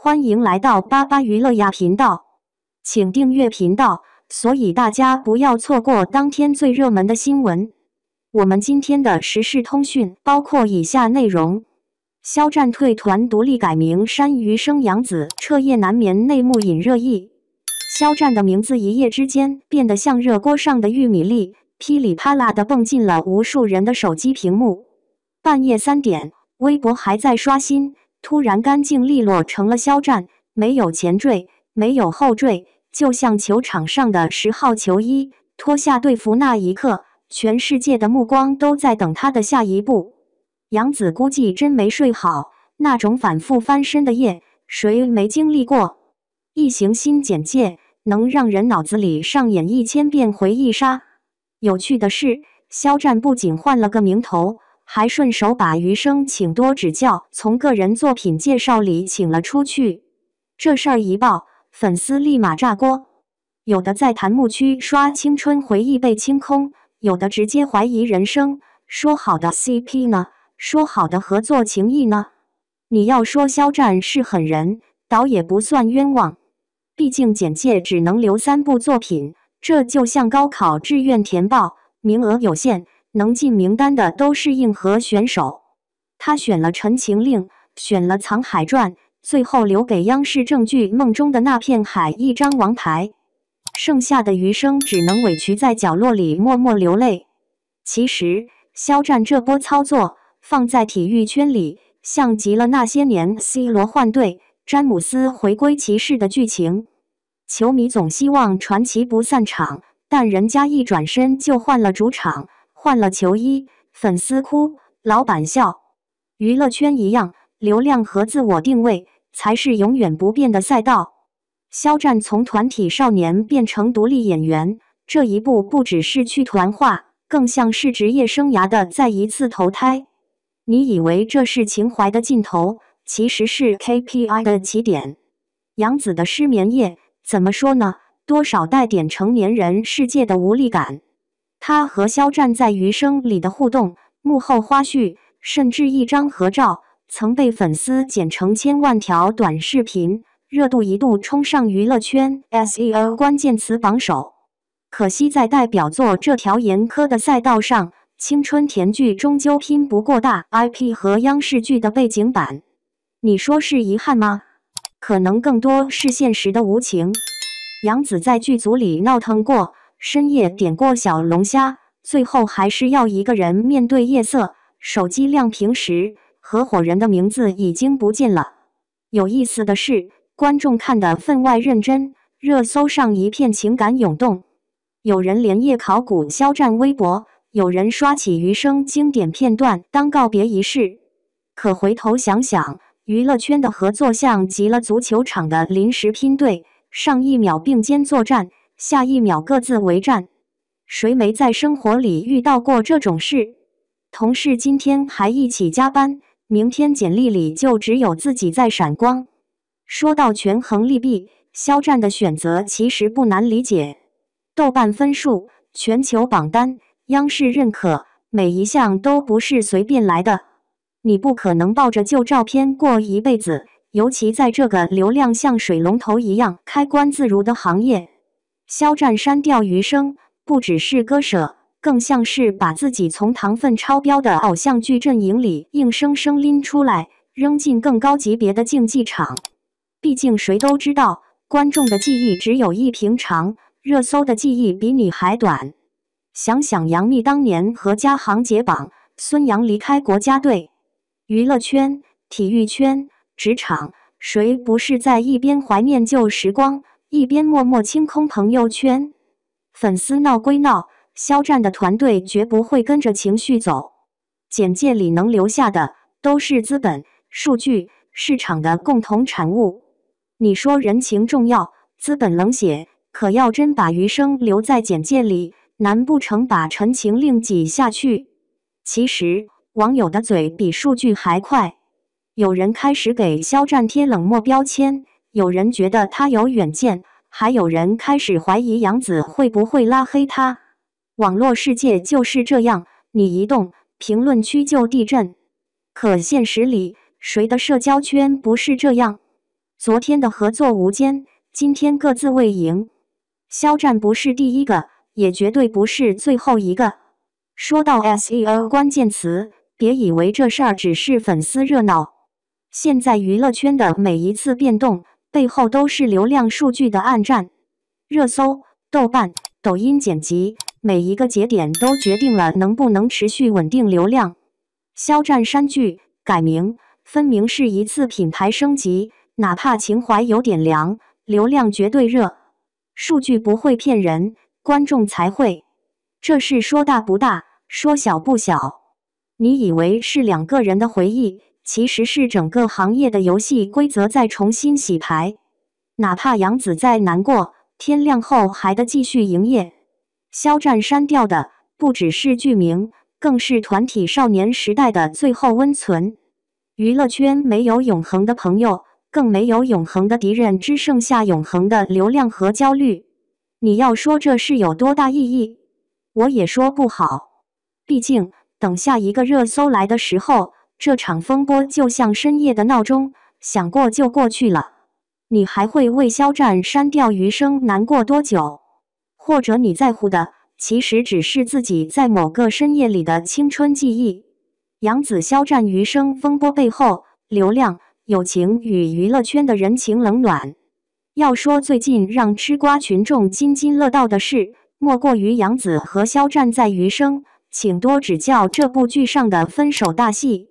欢迎来到巴巴娱乐呀频道，请订阅频道，所以大家不要错过当天最热门的新闻。我们今天的时事通讯包括以下内容：肖战退团独立改名山余生杨紫，彻夜难眠内幕引热议。肖战的名字一夜之间变得像热锅上的玉米粒，噼里啪啦地蹦进了无数人的手机屏幕。半夜3点，微博还在刷新，突然干净利落成了肖战，没有前缀，没有后缀，就像球场上的10号球衣，脱下队服那一刻，全世界的目光都在等他的下一步。杨紫估计真没睡好，那种反复翻身的夜，谁没经历过？一行新简介能让人脑子里上演1000遍回忆杀。有趣的是，肖战不仅换了个名头，还顺手把余生请多指教从个人作品介绍里请了出去。这事儿一爆，粉丝立马炸锅，有的在弹幕区刷青春回忆被清空，有的直接怀疑人生，说好的 CP 呢？说好的合作情谊呢？你要说肖战是狠人，倒也不算冤枉，毕竟简介只能留3部作品，这就像高考志愿填报，名额有限，能进名单的都是硬核选手。他选了《陈情令》，选了《藏海传》，最后留给央视正剧梦中的那片海一张王牌，剩下的余生只能委屈在角落里默默流泪。其实，肖战这波操作放在体育圈里，像极了那些年 C 罗换队、詹姆斯回归骑士的剧情。球迷总希望传奇不散场，但人家一转身就换了主场，换了球衣，粉丝哭，老板笑。娱乐圈一样，流量和自我定位才是永远不变的赛道。肖战从团体少年变成独立演员，这一步不只是去团化，更像是职业生涯的再一次投胎。你以为这是情怀的尽头，其实是 KPI 的起点。杨紫的失眠夜，怎么说呢？多少带点成年人世界的无力感。他和肖战在余生里的互动、幕后花絮，甚至一张合照，曾被粉丝剪成千万条短视频，热度一度冲上娱乐圈 SEO 关键词榜首。可惜在代表作这条严苛的赛道上，青春甜剧终究拼不过大 IP 和央视剧的背景板。你说是遗憾吗？可能更多是现实的无情。杨紫在剧组里闹腾过，深夜点过小龙虾，最后还是要一个人面对夜色。手机亮屏时，合伙人的名字已经不见了。有意思的是，观众看得分外认真，热搜上一片情感涌动。有人连夜考古肖战微博，有人刷起余生经典片段当告别仪式。可回头想想，娱乐圈的合作像极了足球场的临时拼队，上一秒并肩作战，下一秒各自为战。谁没在生活里遇到过这种事？同事今天还一起加班，明天简历里就只有自己在闪光。说到权衡利弊，肖战的选择其实不难理解。豆瓣分数、全球榜单、央视认可，每一项都不是随便来的。你不可能抱着旧照片过一辈子，尤其在这个流量像水龙头一样开关自如的行业。肖战删掉余生，不只是割舍，更像是把自己从糖分超标的偶像剧阵营里硬生生拎出来，扔进更高级别的竞技场。毕竟谁都知道，观众的记忆只有一平长，热搜的记忆比你还短。想想杨幂当年和嘉行解绑，孙杨离开国家队，娱乐圈、体育圈、职场，谁不是在一边怀念旧时光，一边默默清空朋友圈？粉丝闹归闹，肖战的团队绝不会跟着情绪走。简介里能留下的，都是资本、数据、市场的共同产物。你说人情重要，资本冷血，可要真把余生留在简介里，难不成把陈情令挤下去？其实，网友的嘴比数据还快。有人开始给肖战贴冷漠标签，有人觉得他有远见，还有人开始怀疑杨紫会不会拉黑他。网络世界就是这样，你一动，评论区就地震。可现实里，谁的社交圈不是这样？昨天的合作无间，今天各自为营。肖战不是第一个，也绝对不是最后一个。说到 SEO 关键词，别以为这事儿只是粉丝热闹。现在娱乐圈的每一次变动，背后都是流量数据的暗战。热搜、豆瓣、抖音剪辑，每一个节点都决定了能不能持续稳定流量。肖战删剧改名，分明是一次品牌升级，哪怕情怀有点凉，流量绝对热。数据不会骗人，观众才会。这事说大不大，说小不小。你以为是2个人的回忆，其实是整个行业的游戏规则在重新洗牌。哪怕杨紫再难过，天亮后还得继续营业。肖战删掉的不只是剧名，更是团体少年时代的最后温存。娱乐圈没有永恒的朋友，更没有永恒的敌人，只剩下永恒的流量和焦虑。你要说这事有多大意义，我也说不好。毕竟等下一个热搜来的时候，这场风波就像深夜的闹钟，想过就过去了。你还会为肖战删掉余生难过多久？或者你在乎的其实只是自己在某个深夜里的青春记忆。杨紫肖战余生风波背后，流量、友情与娱乐圈的人情冷暖。要说最近让吃瓜群众津津乐道的事，莫过于杨紫和肖战在余生，请多指教这部剧上的分手大戏。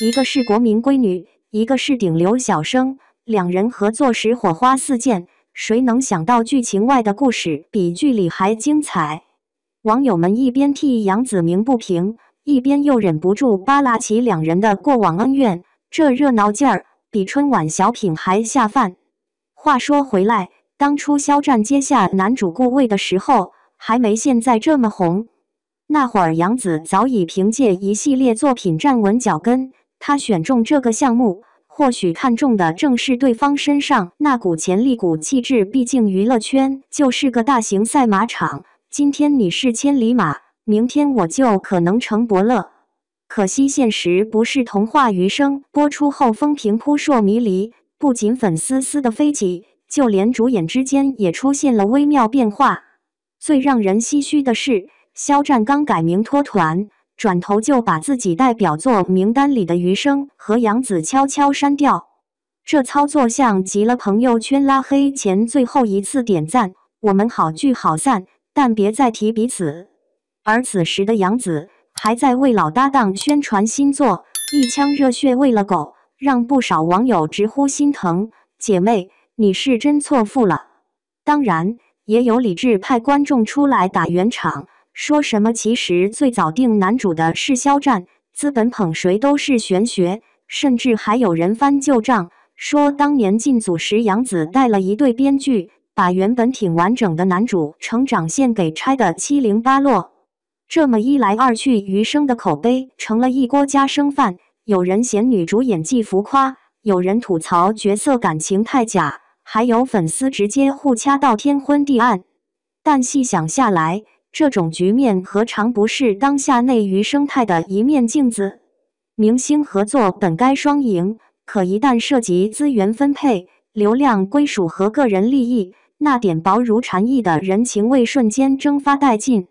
一个是国民闺女，一个是顶流小生，2人合作时火花四溅，谁能想到剧情外的故事比剧里还精彩？网友们一边替杨紫鸣不平，一边又忍不住扒拉起2人的过往恩怨，这热闹劲儿比春晚小品还下饭。话说回来，当初肖战接下男主顾位的时候，还没现在这么红。那会儿杨紫早已凭借一系列作品站稳脚跟，她选中这个项目，或许看中的正是对方身上那股潜力股气质。毕竟娱乐圈就是个大型赛马场，今天你是千里马，明天我就可能成伯乐。可惜现实不是童话。余生播出后风评扑朔迷离，不仅粉丝撕得飞起，就连主演之间也出现了微妙变化。最让人唏嘘的是，肖战刚改名脱团，转头就把自己代表作名单里的余生和杨紫悄悄删掉。这操作像极了朋友圈拉黑前最后一次点赞，我们好聚好散，但别再提彼此。而此时的杨紫还在为老搭档宣传新作，一腔热血为了狗，让不少网友直呼心疼。姐妹，你是真错付了。当然，也有理智派观众出来打圆场，说什么其实最早定男主的是肖战，资本捧谁都是玄学，甚至还有人翻旧账，说当年进组时杨紫带了一队编剧，把原本挺完整的男主成长线给拆得七零八落。这么一来二去，余生的口碑成了一锅夹生饭。有人嫌女主演技浮夸，有人吐槽角色感情太假，还有粉丝直接互掐到天昏地暗。但细想下来，这种局面何尝不是当下内娱生态的一面镜子？明星合作本该双赢，可一旦涉及资源分配、流量归属和个人利益，那点薄如蝉翼的人情味瞬间蒸发殆尽。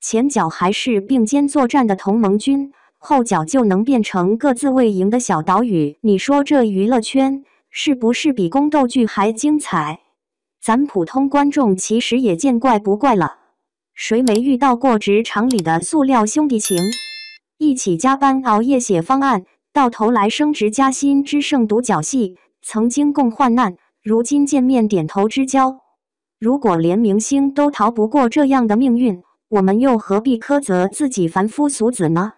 前脚还是并肩作战的同盟军，后脚就能变成各自为营的小岛屿。你说这娱乐圈是不是比宫斗剧还精彩？咱普通观众其实也见怪不怪了。谁没遇到过职场里的塑料兄弟情？一起加班熬夜写方案，到头来升职加薪只剩独角戏。曾经共患难，如今见面点头之交。如果连明星都逃不过这样的命运，我们又何必苛责自己凡夫俗子呢？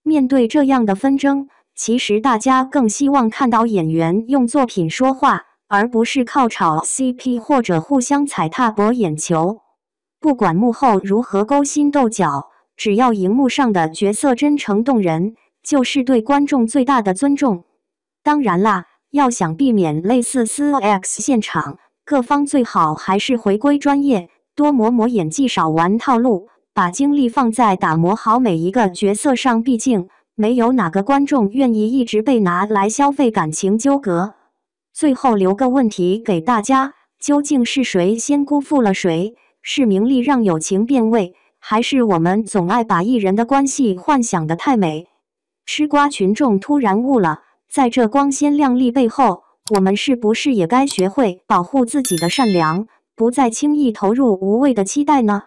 面对这样的纷争，其实大家更希望看到演员用作品说话，而不是靠炒 CP 或者互相踩踏博眼球。不管幕后如何勾心斗角，只要荧幕上的角色真诚动人，就是对观众最大的尊重。当然啦，要想避免类似4X 现场，各方最好还是回归专业，多磨磨演技，少玩套路，把精力放在打磨好每一个角色上。毕竟没有哪个观众愿意一直被拿来消费感情纠葛。最后留个问题给大家：究竟是谁先辜负了谁？是名利让友情变味，还是我们总爱把艺人的关系幻想得太美？吃瓜群众突然悟了，在这光鲜亮丽背后，我们是不是也该学会保护自己的善良，不再轻易投入无谓的期待呢？